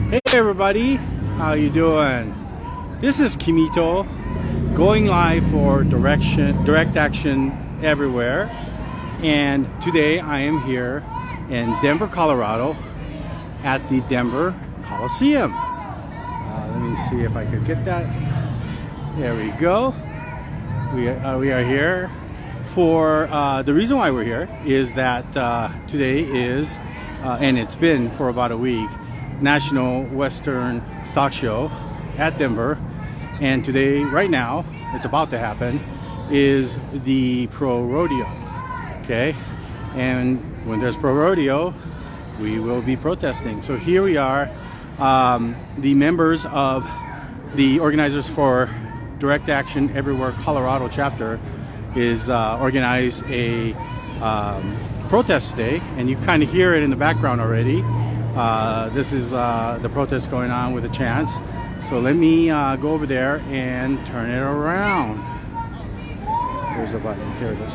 Hey everybody, how you doing? This is Kimito, going live for direct action everywhere, and today I am here in Denver, Colorado at the Denver Coliseum. Let me see if I could get that. There we go. We are here for the reason why we're here is that today is and it's been for about a week, National Western Stock Show at Denver, and today, right now, it's about to happen, is the Pro Rodeo. Okay, and when there's Pro Rodeo, we will be protesting. So here we are, the members of the organizers for Direct Action Everywhere Colorado chapter is organized a protest today, and you kind of hear it in the background already. This is the protest going on with a chant. So let me go over there and turn it around. There's a button. Here it is.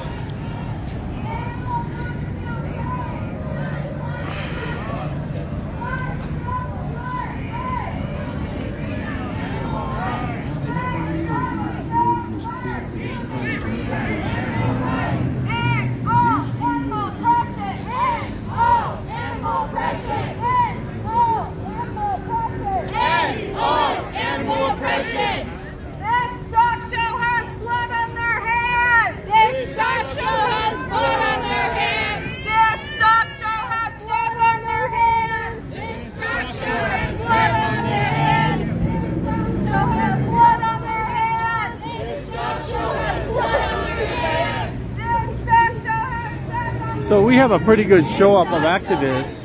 So we have a pretty good show up of activists.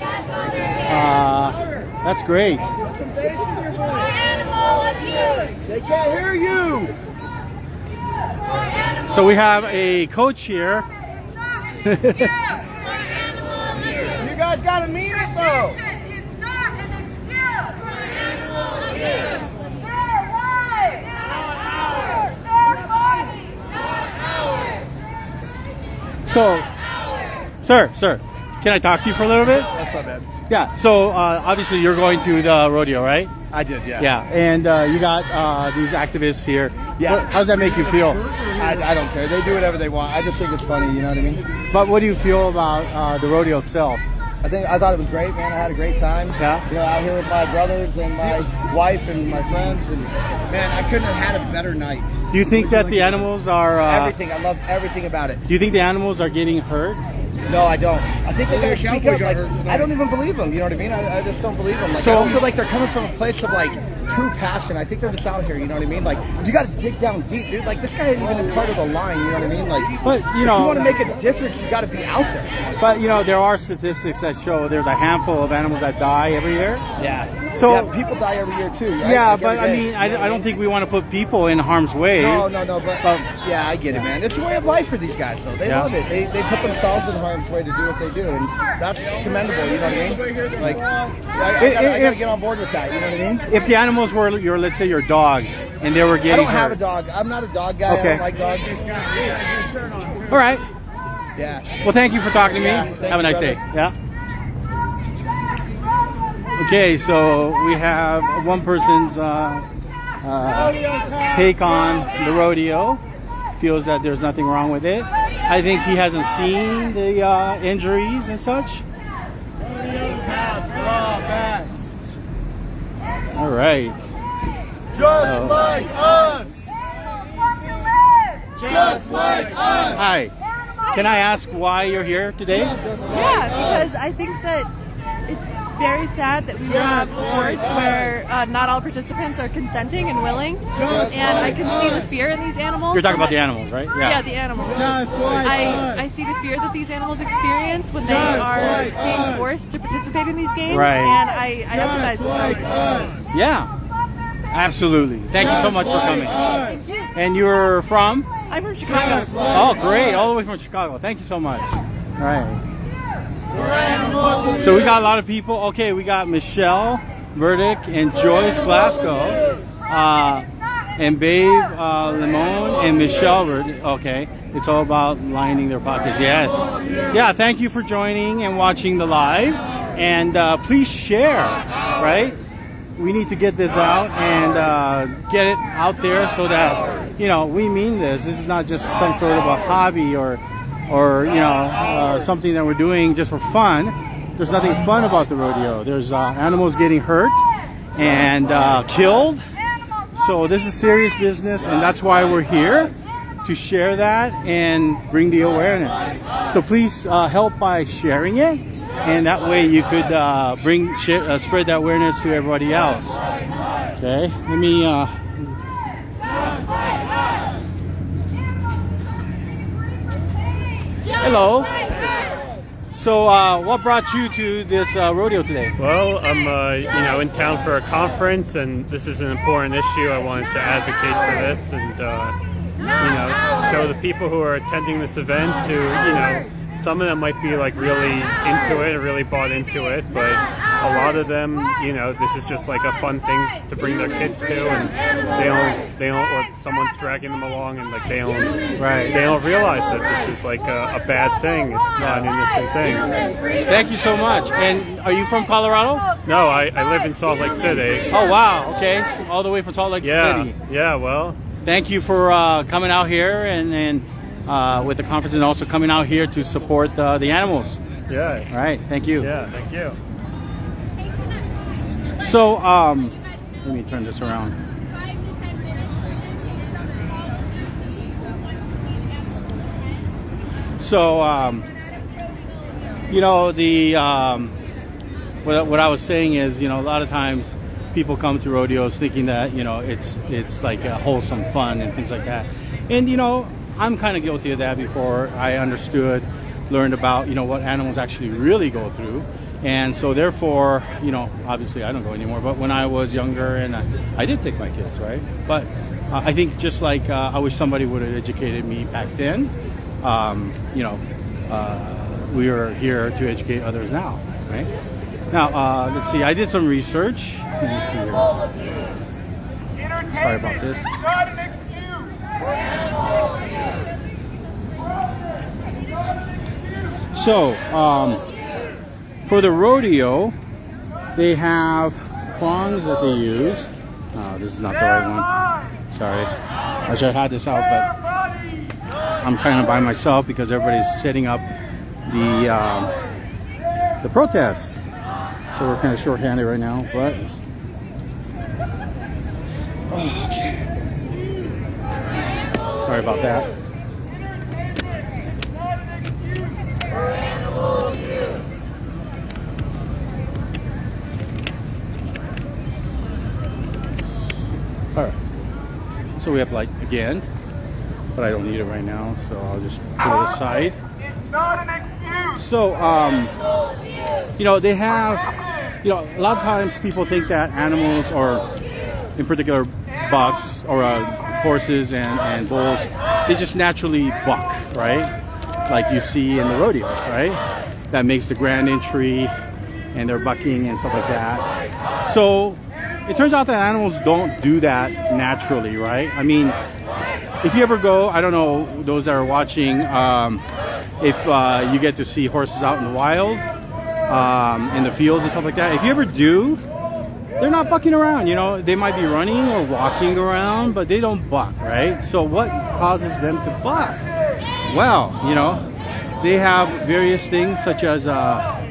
That's great. They can't hear you. So we have a coach here. You guys gotta mean it though. It's not an excuse for animal abuse. Their lives, not ours. Their bodies, not ours. Sir, can I talk to you for a little bit? That's not bad. Yeah, so obviously you're going to the rodeo, right? I did, yeah. Yeah, and you got these activists here. Yeah. How does that make you feel? I don't care. They do whatever they want. I just think it's funny, you know what I mean? But what do you feel about the rodeo itself? I thought it was great, man. I had a great time. Yeah. You know, out here with my brothers and my wife and my friends, and man, I couldn't have had a better night. Do you think that the animals are... everything. I love everything about it. Do you think the animals are getting hurt? No, I don't. I think they're going to speak up. Like, I don't even believe them. You know what I mean? I just don't believe them. Like, So- I don't feel like they're coming from a place of like true passion. I think they're just out here. You know what I mean? Like, you got to dig down deep, dude. Like, this guy isn't even a part of the line. You know what I mean? Like, But, you know- if you want to make a difference, you got to be out there. But, you know, there are statistics that show there's a handful of animals that die every year. Yeah. So- yeah, people die every year too. Right? Yeah, Like, but every I day. mean, You know I what don't think we want to put people in harm's way. No, but yeah, I get it, man. It's a way of life for these guys, though. They Yeah. love it. They put themselves in harm's way to do what they do, and that's commendable. You know what I mean? Like, I gotta get on board with that. You know what I mean? If the animals were your, let's say, your dogs, and they were I getting don't have a hurt. dog. I'm not a dog guy. Okay. I don't like dogs. All right. Yeah. Well, thank you for talking to me. Yeah, thank Have a you, nice day. brother. Yeah. Okay, so we have one person's take on the rodeo. Feels that there's nothing wrong with it. I think he hasn't seen the injuries and such. All right. Just like us. Just like us. Hi. Can I ask why you're here today? Yeah, because I think that it's very sad that we will have sports where not all participants are consenting and willing, and I can see the fear in these animals. You're talking about the animals, right? Yeah, the animals. I see the fear that these animals experience when they are being forced to participate in these games, Right. and I empathize with them. Yeah. Absolutely. Thank you so much for coming. And you're from? I'm from Chicago. Oh, great. All the way from Chicago. Thank you so much. All right. So we got a lot of people. Okay, we got Michelle Burdick and Joyce Glasgow. And Babe Limon and Michelle Burdick. Okay. It's all about lining their pockets. Yes. Yeah, thank you for joining and watching the live. And please share, right? we need to get this out and get it out there so that, you know, we mean this. This is not just some sort of a hobby or you know, something that we're doing just for fun. There's nothing fun about the rodeo. There's animals getting hurt and killed. So this is serious business, and that's why we're here, to share that and bring the awareness. So please help by sharing it, and that way you could spread that awareness to everybody else. Okay, let me hello. So what brought you to this rodeo today? Well, I'm you know, in town for a conference, and this is an important issue. I wanted to advocate for this and you know, show the people who are attending this event to, you know, some of them might be like really into it, really bought into it, but a lot of them, you know, this is just like a fun thing to bring their kids to, and they don't, or someone's dragging them along, and like they don't realize that this is like a bad thing. It's not an innocent thing. Thank you so much. And are you from Colorado? No, I live in Salt Lake City. Oh wow, okay, so all the way from Salt Lake City. Yeah, well. Thank you for coming out here and with the conference, and also coming out here to support the animals. Yeah. All right, thank you. Yeah, thank you. So, let me turn this around. So, you know, the what I was saying is, you know, a lot of times people come to rodeos thinking that, you know, it's like a wholesome fun and things like that. And, you know, I'm kind of guilty of that before I learned about, you know, what animals actually really go through. And so therefore, you know, obviously I don't go anymore, but when I was younger, and I did take my kids, right? But I think just like I wish somebody would have educated me back then, you know, we are here to educate others now, right? Now, let's see, I did some research. Let me see here. Sorry about this. So, for the rodeo, they have prongs that they use. Oh, this is not the right one. Sorry. I should have had this out, but I'm kind of by myself because everybody's setting up the protest. So we're kind of short-handed right now, but okay. Sorry about that. All right. So we have light again, but I don't need it right now, so I'll just put it aside. So, you know, they have, you know, a lot of times people think that animals, or in particular bucks or horses and bulls, they just naturally buck, right? Like you see in the rodeos, right? That makes the grand entry, and they're bucking and stuff like that. So it turns out that animals don't do that naturally, right? I mean, if you ever go, I don't know, those that are watching, if you get to see horses out in the wild, in the fields and stuff like that, if you ever do, they're not bucking around, you know. They might be running or walking around, but they don't buck, right? So what causes them to buck? Well, you know, they have various things such as, let's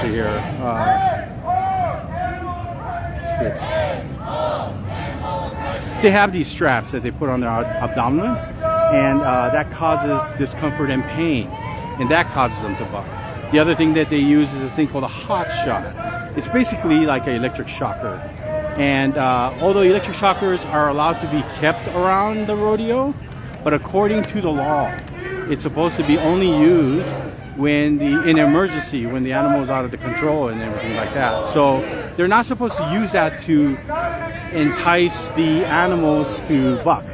see here, they have these straps that they put on their abdomen, and that causes discomfort and pain, and that causes them to buck. The other thing that they use is this thing called a hot shot. It's basically like an electric shocker. And although electric shockers are allowed to be kept around the rodeo, but according to the law, it's supposed to be only used when in emergency, when the animal is out of the control and everything like that. So they're not supposed to use that to entice the animals to buck.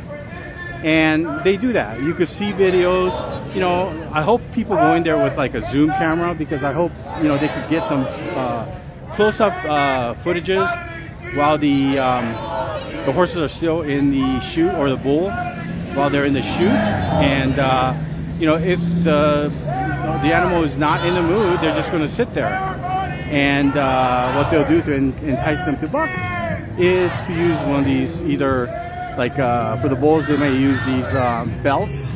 And they do that. You could see videos, you know. I hope people go in there with like a zoom camera, because I hope, you know, they could get some close-up footages while the horses are still in the chute, or the bull while they're in the chute. And you know, if the animal is not in the mood, they're just going to sit there. And what they'll do to entice them to buck is to use one of these, either like for the bulls they may use these belts,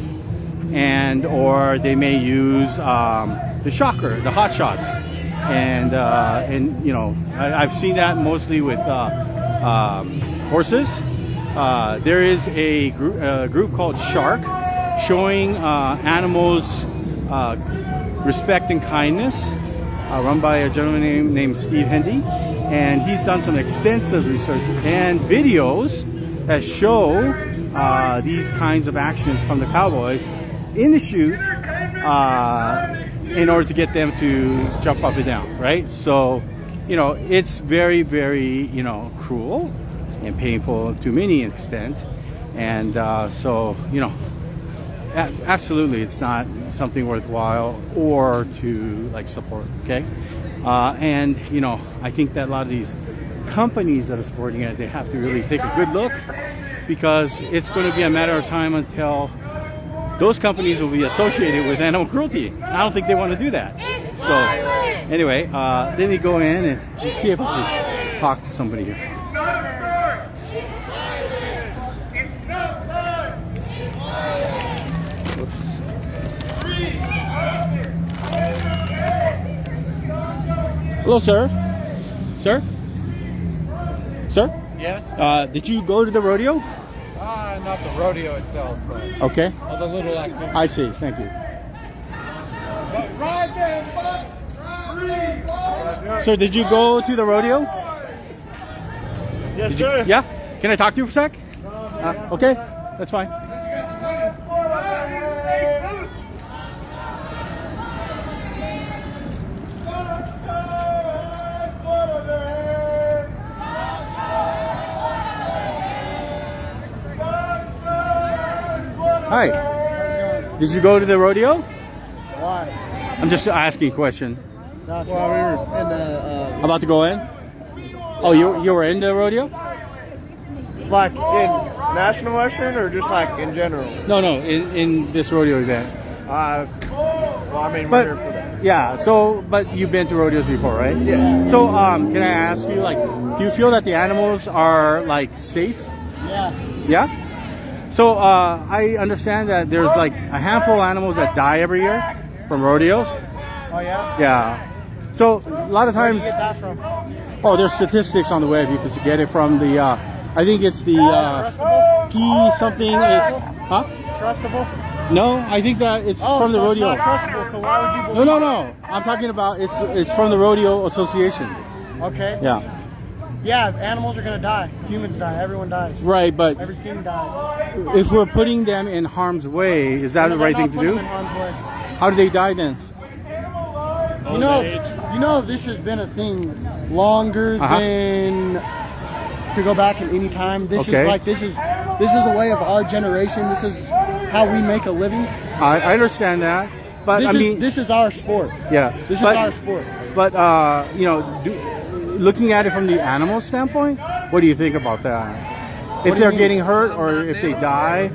and or they may use the shocker, the hot shots, and you know, I've seen that mostly with horses. There is a group called Shark, showing animals respect and kindness, run by a gentleman named Steve Hendy, and he's done some extensive research and videos that show these kinds of actions from the cowboys in the chute in order to get them to jump up and down, right? So, you know, it's very, very, you know, cruel and painful to many extent, and so, you know, absolutely it's not something worthwhile or to like support, okay? And you know, I think that a lot of these companies that are supporting it, they have to really take a good look, because it's going to be a matter of time until those companies will be associated with animal cruelty. I don't think they want to do that. So anyway, let me go in and see if I can talk to somebody here. Hello, sir. Sir? Sir? Yes? Did you go to the rodeo? Not the rodeo itself, but Okay. all the little activities. I see. Thank you. Sir, did you go to the rodeo? Yes, Did you, yeah? Can I talk to you for a sec? Okay, that's fine. Hi. Did you go to the rodeo? Why? I'm just asking a question. Well, we were in the About to go in? Oh, you were in the rodeo? like in National Western or just like in general? No, in this rodeo event. Well, I mean, But we're here for that. yeah, so but you've been to rodeos before, right? Yeah. So can I ask you, like, do you feel that the animals are like safe? Yeah. Yeah. So I understand that there's like a handful of animals that die every year from rodeos. Oh yeah. Yeah. So a lot of Where do times, you get that from? oh, there's statistics on the web. You can get it from the. I think it's the Trustable? P something. It's, huh? Trustable? No, I think that it's from the so rodeo. It's not trustable. So why would you believe? No. I'm talking about it's from the Rodeo Association. Okay. Yeah. Yeah, animals are gonna die. Humans die. Everyone dies. Right, but Everything dies. if we're putting them in harm's way, is that the right thing to do? How do they die then? You know, this has been a thing longer than to go back in any time. This Okay. is like this is a way of our generation. This is how we make a living. I understand that, but This is our sport. yeah. This but, is our sport. But you know, looking at it from the animal standpoint, what do you think about that? If do they're you mean? getting hurt or if they die,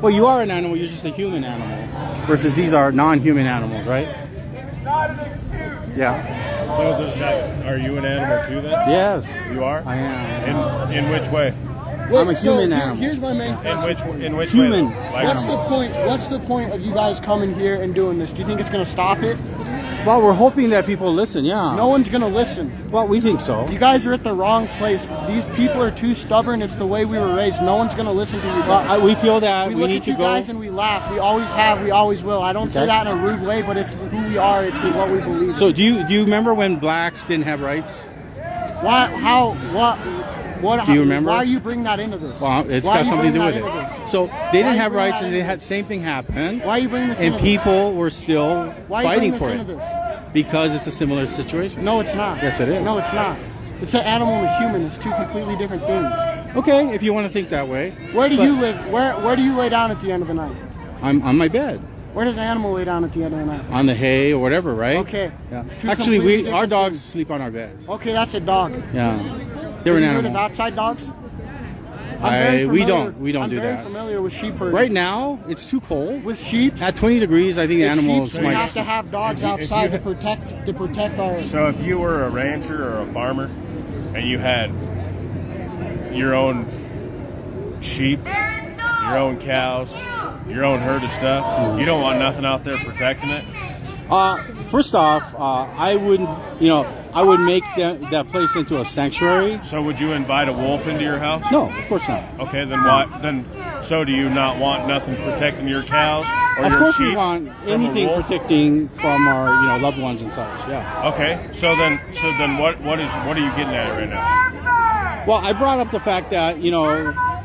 well, you are an animal. You're just a human animal, versus these are non-human animals, right? Yeah. So are you an animal too then? Yes. You are? I am. In which way? I'm a human animal. Here's my main question. In which Human. way? Like, What's the point? What's the point of you guys coming here and doing this? Do you think it's gonna stop it? Well, we're hoping that people listen. Yeah. No one's gonna listen. Well, we think so. You guys are at the wrong place. These people are too stubborn. It's the way we were raised. No one's gonna listen to you guys. We feel that We we look need at to you go. guys and we laugh. We always have. We always will. I don't say Okay. that in a rude way, but it's who we are. It's what we believe. So do you remember when blacks didn't have rights? Why? How? What? Do you remember? Why you bring that into this? Well, it's Why got you something to do bring with that it. into this? So they didn't you have bring rights, that and they into had same thing happen. Why you bring this? And into people were still This? Why you fighting bring for this it into this? because it's a similar situation. No, it's not. Yes, it is. No, it's not. It's an animal and a human. It's two completely different things. Okay, if you want to think that way. Where do But you live? Where do you lay down at the end of the night? I'm on my bed, Where does an animal lay down at the end of the night? on the hay or whatever, right? Okay. Yeah. Two Actually, completely our different dogs things. sleep on our beds. Okay, that's a dog. Yeah. They're an Have you heard of animal. outside dogs? We don't do I'm very that. familiar with sheep herding. Right now, it's too cold. With sheep, At 20 degrees, I think the animals we have to might. have dogs outside to protect our. So if you were a rancher or a farmer, and you had your own sheep, your own cows, your own herd of stuff, you don't want nothing out there protecting it. First off, I would make that place into a sanctuary. So would you invite a wolf into your house? No, of course not. Okay, then why? Then so do you not want nothing protecting your cows or Of your course, sheep we want from a anything wolf? protecting from our loved ones and such. Yeah. Okay, so then what are you getting at right now? Well, I brought up the fact that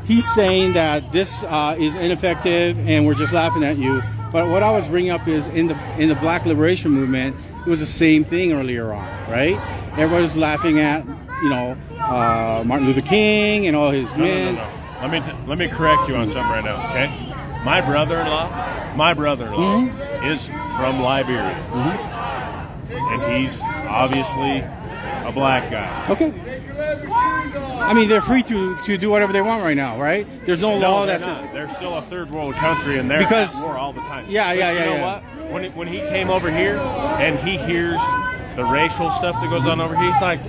he's saying that this is ineffective and we're just laughing at you. But what I was bringing up is in the Black Liberation Movement, it was the same thing earlier on, right? Everybody was laughing at Martin Luther King and all his men. No. Let me correct you on something right now, okay? My brother-in-law is from Liberia, and he's obviously a black guy. Okay. I mean, they're free to do whatever they want right now, right? There's no law they're that says. not. They're still a third world country, and they're Because- at war all the time. Yeah, But yeah, you yeah, know yeah. what? When he came over here and he hears the racial stuff that goes on over here, he's like,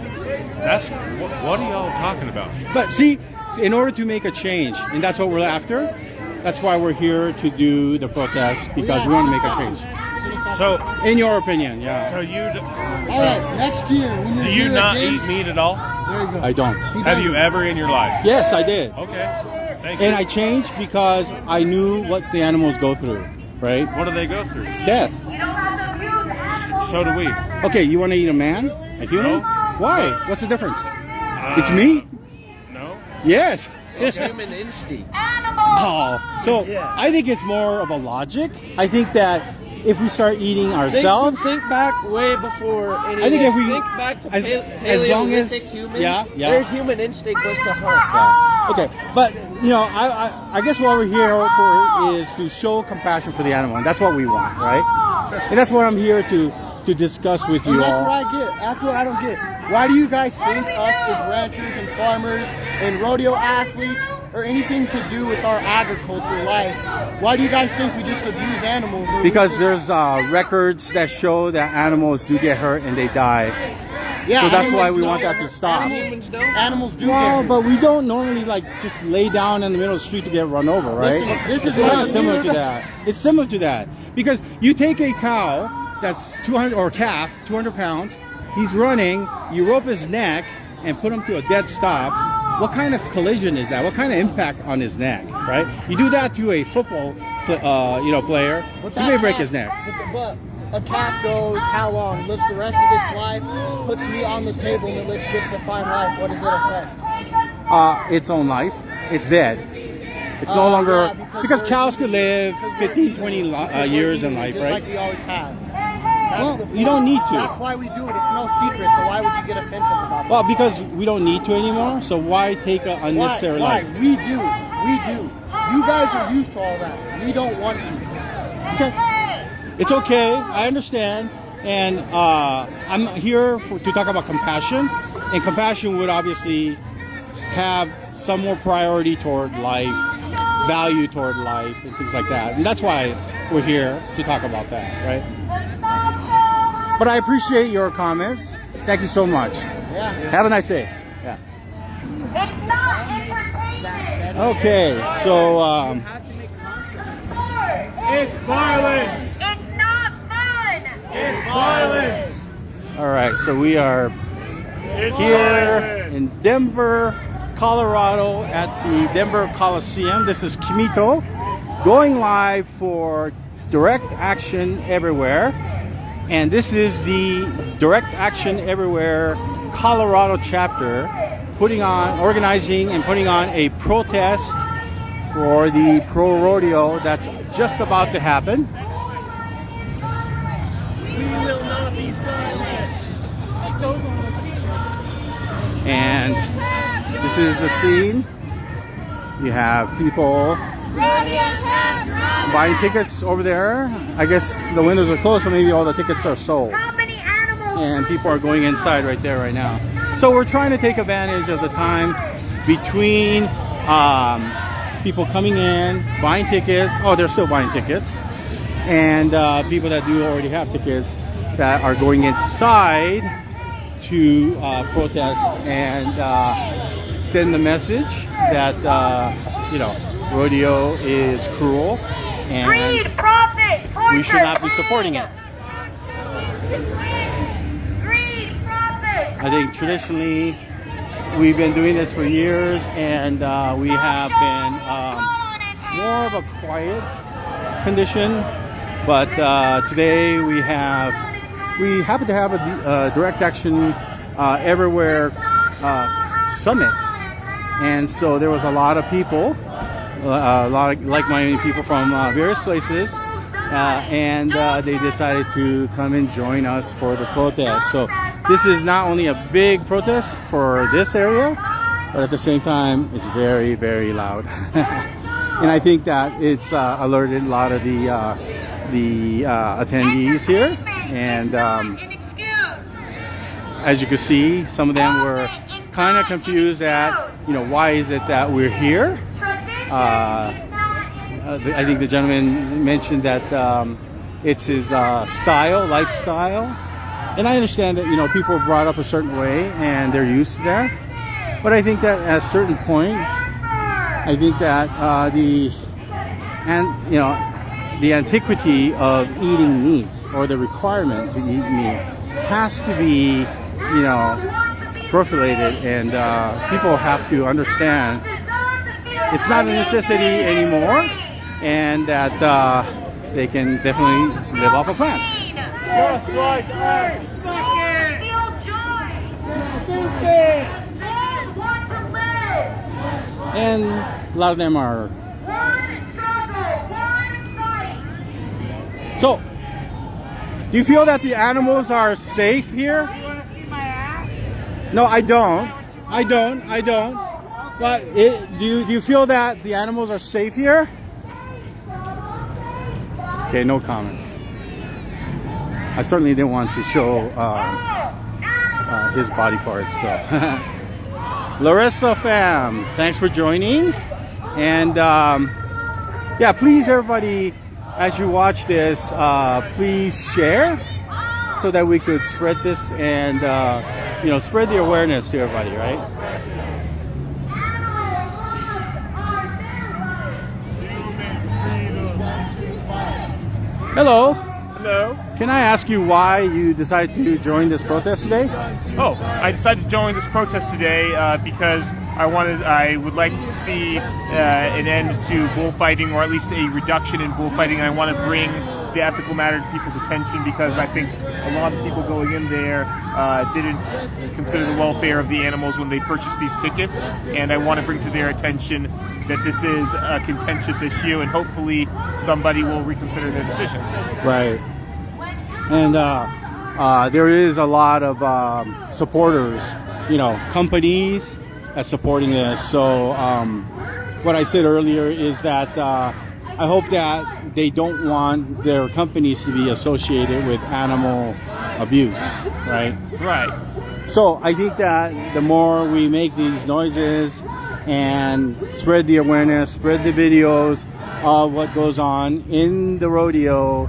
what are y'all talking about? But see, in order to make a change, and that's what we're after. That's why we're here to do the protest, because we want to make a change. So, In your opinion, yeah. so you All right, next year when you're do you here not again, eat meat at all? There you go. I don't. Have you ever in your life? Yes, I did. Okay, thank you. And I changed because I knew what the animals go through, right? What do they go through? Death. So do we. Okay, you want to eat a man? A human? No. Why? What's the difference? It's meat? No. Yes. Human instinct. Oh, so I think it's more of a logic. I think that if we start eating ourselves, Think back way before any I think of if this. we- Think back to as long as- Paleolithic humans, yeah. their human instinct was to hunt. yeah. Okay, but I guess what we're here for is to show compassion for the animal, and that's what we want, right? And that's what I'm here to discuss with And you that's all. what I get. That's what I don't get. Why do you guys think us as ranchers and farmers and rodeo athletes or anything to do with our agriculture life, why do you guys think we just abuse animals? Or Because there's records that show that animals do get hurt and they die. yeah, so that's animals why we do want get that to hurt. stop. Animals do Well, get hurt. but we don't normally just lay down in the middle of the street to get run over, right? Listen, this is it's kind not of similar to new. that. It's similar to that because you take a cow that's 200 or a calf, 200 pounds. He's running. You rope his neck and put him to a dead stop. What kind of collision is that? What kind of impact on his neck, right? You do that to a football, player. But He that may break calf- his neck. But a calf goes how long? Lives the rest of its life, puts meat on the table, and it lives just a fine life. What does it affect? Its own life. It's dead. It's no longer Yeah, because we're- cows could live because 15, 20 because years we're in life, just right? like we always have. That's Well, the you point. don't need to. That's why we do it. It's no secret. So why would you get offensive about Well, because we don't need to anymore. So why take an that? unnecessary Why? life? We do. We do. You guys are used to all that. We don't want to. Okay. It's okay. I understand. And I'm here to talk about compassion. And compassion would obviously have some more priority toward life, value toward life, and things like that. And that's why we're here to talk about that, right? But I appreciate your comments. Thank you so much. Yeah. Have a nice day. Yeah. It's not entertainment. Okay, so It's violence. It's not fun. It's violence. all right, so we are It's here in Denver, Colorado at the Denver Coliseum. This is Kimito going live for Direct Action Everywhere. And this is the Direct Action Everywhere Colorado chapter organizing and putting on a protest for the pro rodeo that's just about to happen. We will not be silent. And this is the scene. You have people buying tickets over there. I guess the windows are closed, so maybe all the tickets are sold. How many animals? And people are going inside right there right now. So we're trying to take advantage of the time between people coming in, buying tickets. Oh, they're still buying tickets. And people that do already have tickets that are going inside to protest and send the message that, you know, rodeo is cruel and Greed, profit, torture, we should not be supporting it. Greed, profit. I think traditionally we've been doing this for years, and we have been more of a quiet condition. But today we happen to have a direct action everywhere summit, and so there was a lot of people, a lot of like-minded people from various places, and they decided to come and join us for the protest. So this is not only a big protest for this area, but at the same time it's very, very loud. And I think that it's alerted a lot of the attendees here, and as you can see, some of them were kind of confused at, you know, why is it that we're here. I think the gentleman mentioned that it's his lifestyle, and I understand that, you know, people are brought up a certain way and they're used to that. But I think that at a certain point, I think that the antiquity of eating meat, or the requirement to eat meat, has to be, you know, perfilated, and people have to understand it's not a necessity anymore, and that they can definitely live off of plants. Just like us. Feel joy. Stupid. They want to live. And a lot of them are. One struggle, one fight. So, do you feel that the animals are safe here? You want to see my ass? No, I don't. But do you feel that the animals are safe here? Okay, no comment. I certainly didn't want to show his body parts. So, Larissa fam, thanks for joining. And yeah, please everybody, as you watch this, please share so that we could spread this and you know, spread the awareness to everybody, right? Hello. Hello. Can I ask you why you decided to join this protest today? Oh, I decided to join this protest today because I would like to see an end to bullfighting, or at least a reduction in bullfighting. I want to bring the ethical matter to people's attention, because I think a lot of people going in there didn't consider the welfare of the animals when they purchased these tickets, and I want to bring to their attention that this is a contentious issue, and hopefully somebody will reconsider their decision. Right. And there is a lot of supporters, you know, companies that's supporting this. So what I said earlier is that I hope that they don't want their companies to be associated with animal abuse, right? Right. So I think that the more we make these noises and spread the awareness, spread the videos of what goes on in the rodeo,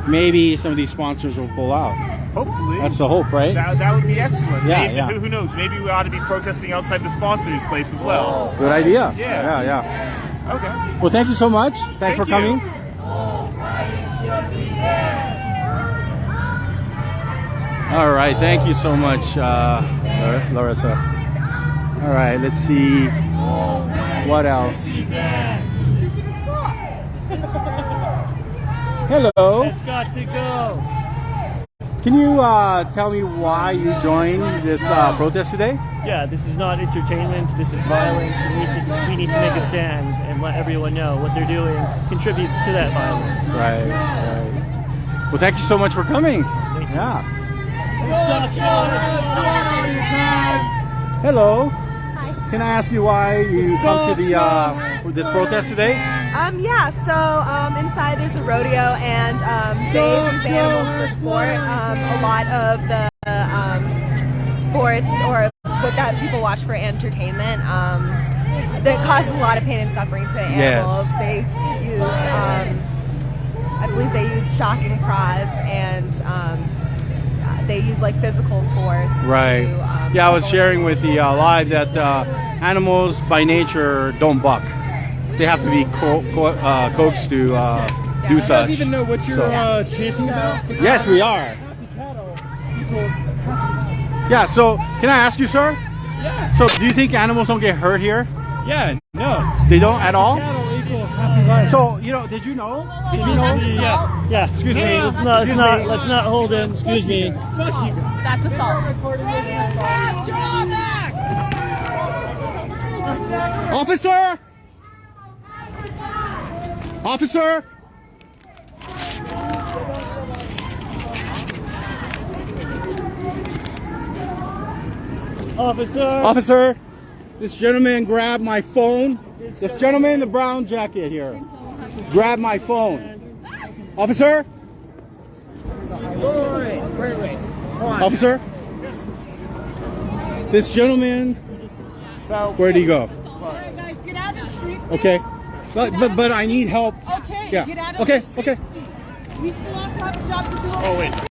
maybe some of these sponsors will pull out. Hopefully. That's the hope, right? That would be excellent. Yeah, Maybe, yeah. Who knows? Maybe we ought to be protesting outside the sponsors' place as well. Good idea. Yeah. Okay. Well, thank you so much. Thanks for you. coming. All right. Thank you so much, Larissa. All right. Let's see what else. Hello. It's got to go. Can you tell me why you joined this protest today? Yeah, this is not entertainment. This is violence, and we need to make a stand and let everyone know what they're doing contributes to that violence. Right. Well, thank you so much for coming. Thank you. Yeah. Stop showing us the blood on your hands. Hello. Hi. Can I ask you why you come to the this protest today? Yeah, so inside there's a rodeo, and they use animals for sport. A lot of the sports, or what that people watch for entertainment, that causes a lot of pain and suffering to animals. Yes. They use, I believe they use shocking prods, and they use like physical force. Right. To, Yeah, I was kill sharing with animals. the live that animals by nature don't buck. They have to be coaxed to do You such. even know what you're So- chanting about? Yes, we are. Yeah, so can I ask you, sir? Yeah. So do you think animals don't get hurt here? Yeah, no. They don't at all? Cattle equal happy life. So, you know, did you know? Did you know? Yeah. Excuse me. Let's not hold in. Excuse me. That's assault. Officer! Officer! Officer, this gentleman grabbed my phone. This gentleman in the brown jacket here grabbed my phone. Officer? Wait. Officer? This gentleman, where'd he go? Alright, guys, get out of the street. Okay. But I need help. Okay, Yeah. get out of Okay, the street. okay. We still also have a job to do. Oh wait.